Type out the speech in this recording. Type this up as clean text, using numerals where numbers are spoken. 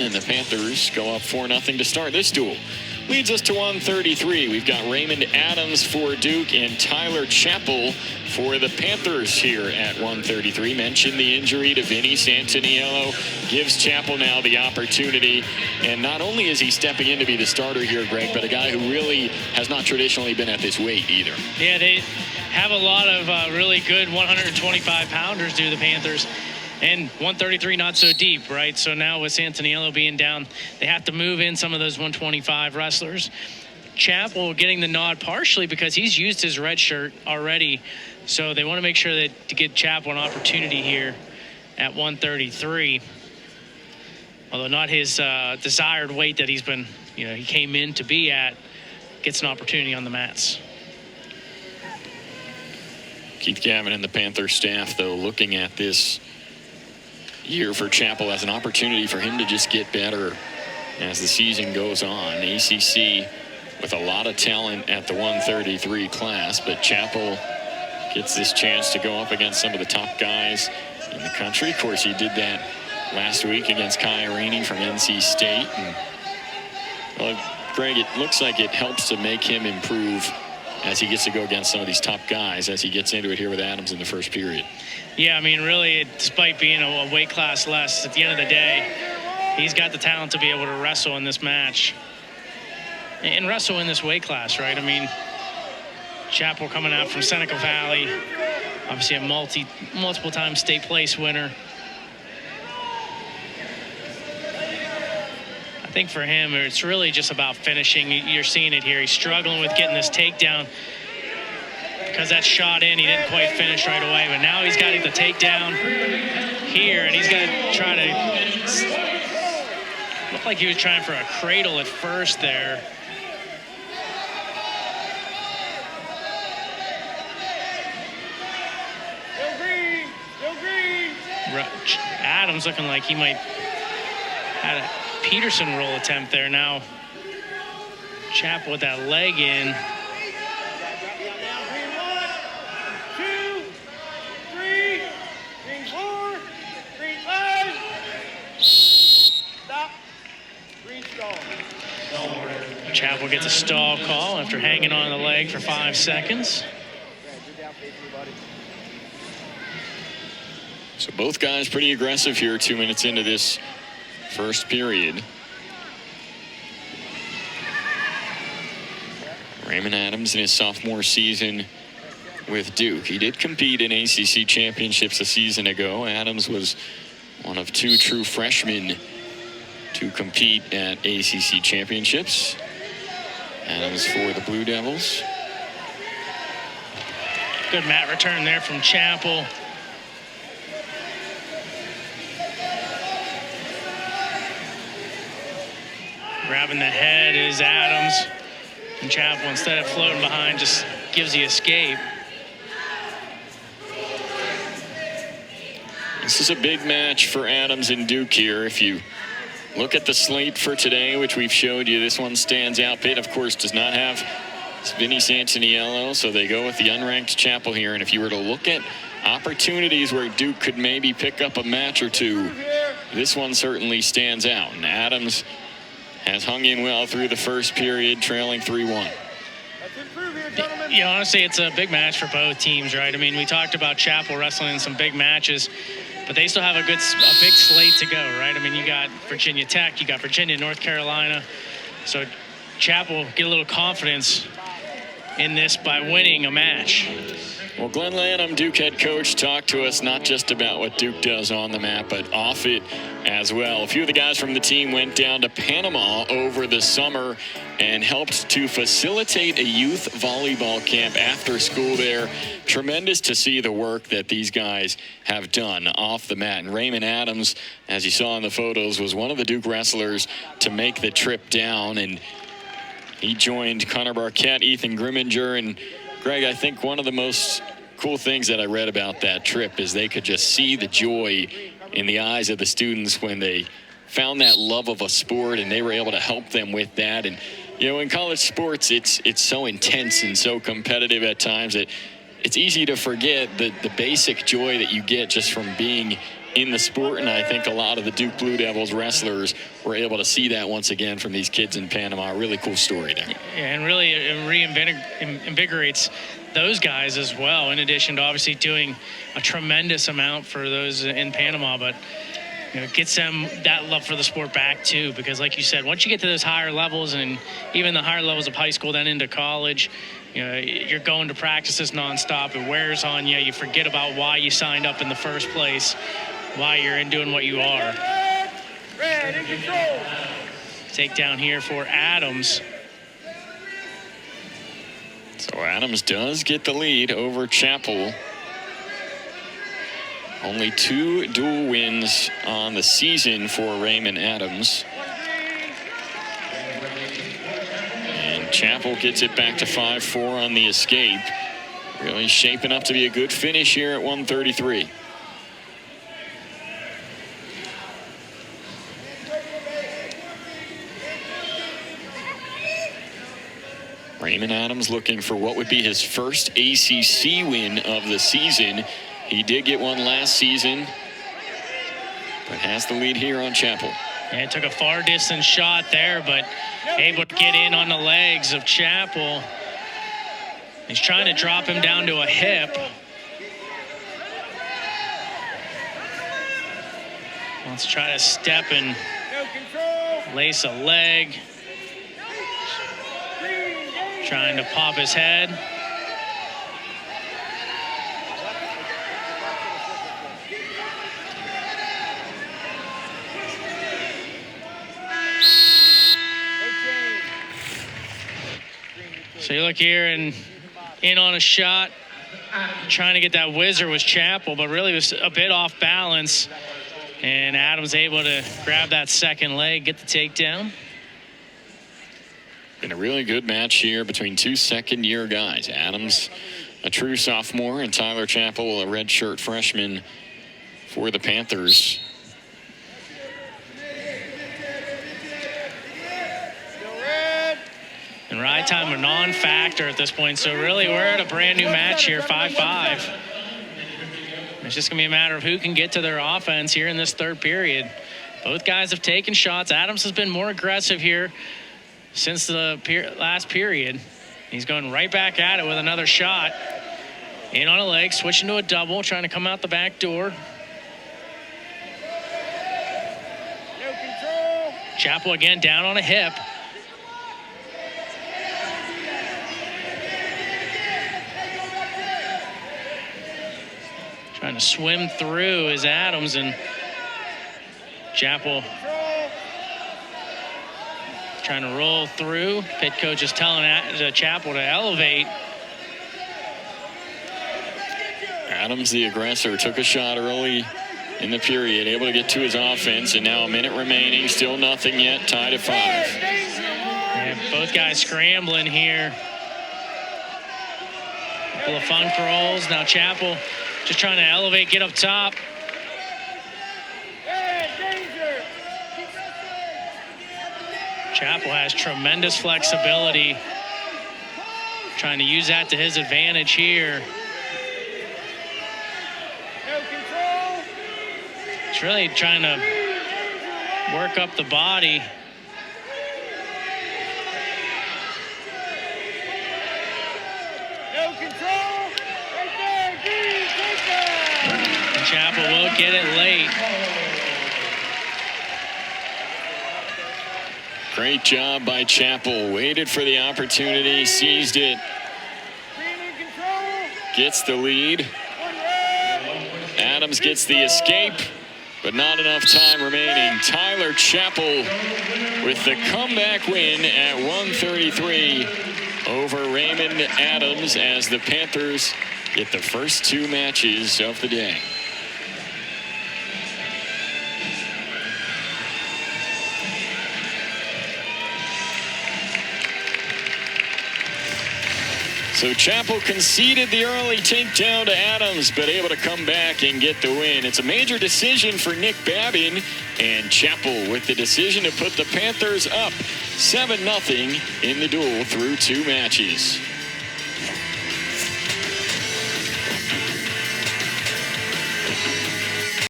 And the Panthers go up 4-0 to start this duel. Leads us to 133. We've got Raymond Adams for Duke and Tyler Chappell for the Panthers here at 133. Mentioned the injury to Vinny Santaniello. Gives Chappell now the opportunity. And not only is he stepping in to be the starter here, Greg, but a guy who really has not traditionally been at this weight either. Yeah, they have a lot of really good 125-pounders, do the Panthers. And 133 not so deep, right? So now with Santaniello being down, they have to move in some of those 125 wrestlers. Chappell getting the nod partially because he's used his red shirt already. So they want to make sure that to get Chappell an opportunity here at 133. Although not his desired weight that he's been, he came in to be at, gets an opportunity on the mats. Keith Gavin and the Panther staff, though, looking at this year for Chappell as an opportunity for him to just get better as the season goes on. ACC with a lot of talent at the 133 class, but Chappell gets this chance to go up against some of the top guys in the country. Of course, he did that last week against Kai Rainey from NC State. And, well, Greg, it looks like it helps to make him improve as he gets to go against some of these top guys as he gets into it here with Adams in the first period. Yeah, I mean, really, despite being a weight class less, at the end of the day, he's got the talent to be able to wrestle in this match. And wrestle in this weight class, right? I mean, Chappell coming out from Seneca Valley, obviously a multiple-time state place winner. I think for him, it's really just about finishing. You're seeing it here. He's struggling with getting this takedown because that shot in, he didn't quite finish right away. But now he's got the takedown here, and he's got to try to. Looked like he was trying for a cradle at first there. Adams looking like he might had a Peterson roll attempt there. Now Chappell with that leg in. 1, 2, 3, 4, 5. Stop. Green stall. Chappell gets a stall call after hanging on the leg for 5 seconds. So both guys pretty aggressive here 2 minutes into this first period. Raymond Adams in his sophomore season with Duke. He did compete in ACC championships a season ago. Adams was one of 2 true freshmen to compete at ACC championships. Adams for the Blue Devils. Good mat return there from Chappell. Grabbing the head is Adams. And Chappell, instead of floating behind, just gives the escape. This is a big match for Adams and Duke here. If you look at the slate for today, which we've showed you, this one stands out. Pitt, of course, does not have Vinny Santaniello, so they go with the unranked Chappell here. And if you were to look at opportunities where Duke could maybe pick up a match or two, this one certainly stands out. And Adams has hung in well through the first period, trailing 3-1. Honestly, it's a big match for both teams, right? I mean, we talked about Chappell wrestling in some big matches, but they still have a big slate to go, right? I mean, you got Virginia Tech, you got Virginia, North Carolina. So Chappell get a little confidence in this by winning a match. Well, Glenn Lanham, Duke head coach, talked to us not just about what Duke does on the mat, but off it as well. A few of the guys from the team went down to Panama over the summer and helped to facilitate a youth volleyball camp after school there. Tremendous to see the work that these guys have done off the mat. And Raymond Adams, as you saw in the photos, was one of the Duke wrestlers to make the trip down. And he joined Connor Barquette, Ethan Grimminger, and Greg, I think one of the most cool things that I read about that trip is they could just see the joy in the eyes of the students when they found that love of a sport and they were able to help them with that. And, in college sports, it's so intense and so competitive at times that it's easy to forget the basic joy that you get just from being in the sport, and I think a lot of the Duke Blue Devils wrestlers were able to see that once again from these kids in Panama. Really cool story there. Yeah, and really it reinvigorates those guys as well, in addition to obviously doing a tremendous amount for those in Panama, but it gets them that love for the sport back too, because like you said, once you get to those higher levels and even the higher levels of high school, then into college, you're going to practices nonstop. It wears on you. You forget about why you signed up in the first place, why you're in doing what you are. Red in control. Takedown here for Adams. So Adams does get the lead over Chappell. Only 2 dual wins on the season for Raymond Adams. And Chappell gets it back to 5-4 on the escape. Really shaping up to be a good finish here at 133. Raymond Adams looking for what would be his first ACC win of the season. He did get one last season, but has the lead here on Chappell. Yeah, it took a far distance shot there, but able to get in on the legs of Chappell. He's trying to drop him down to a hip. Let's try to step and lace a leg. Trying to pop his head. So you look here and in on a shot. Trying to get that whizzer was Chappell, but really was a bit off balance. And Adams able to grab that second leg, get the takedown. Been a really good match here between 2 second-year guys. Adams, a true sophomore, and Tyler Chappell, a redshirt freshman for the Panthers. And ride time a non-factor at this point. So really we're at a brand new match here, 5-5. It's just going to be a matter of who can get to their offense here in this third period. Both guys have taken shots. Adams has been more aggressive here since the last period. He's going right back at it with another shot. In on a leg, switching to a double, trying to come out the back door. No control. Chappell again down on a hip. Trying to swim through is Adams, and Chappell trying to roll through. Pitt coach is telling Chappell to elevate. Adams, the aggressor, took a shot early in the period, able to get to his offense, and now a minute remaining, still nothing yet, tied at 5. And both guys scrambling here. Couple of funk rolls. Now Chappell just trying to elevate, get up top. Chappell has tremendous flexibility. Trying to use that to his advantage here. He's really trying to work up the body. No control. Right there. Green, take that. And Chappell will get it late. Great job by Chappell. Waited for the opportunity, seized it, gets the lead. Adams gets the escape, but not enough time remaining. Tyler Chappell with the comeback win at 133 over Raymond Adams as the Panthers get the first 2 matches of the day. So Chappell conceded the early takedown to Adams, but able to come back and get the win. It's a major decision for Nick Babin, and Chappell with the decision to put the Panthers up 7-0 in the duel through 2 matches.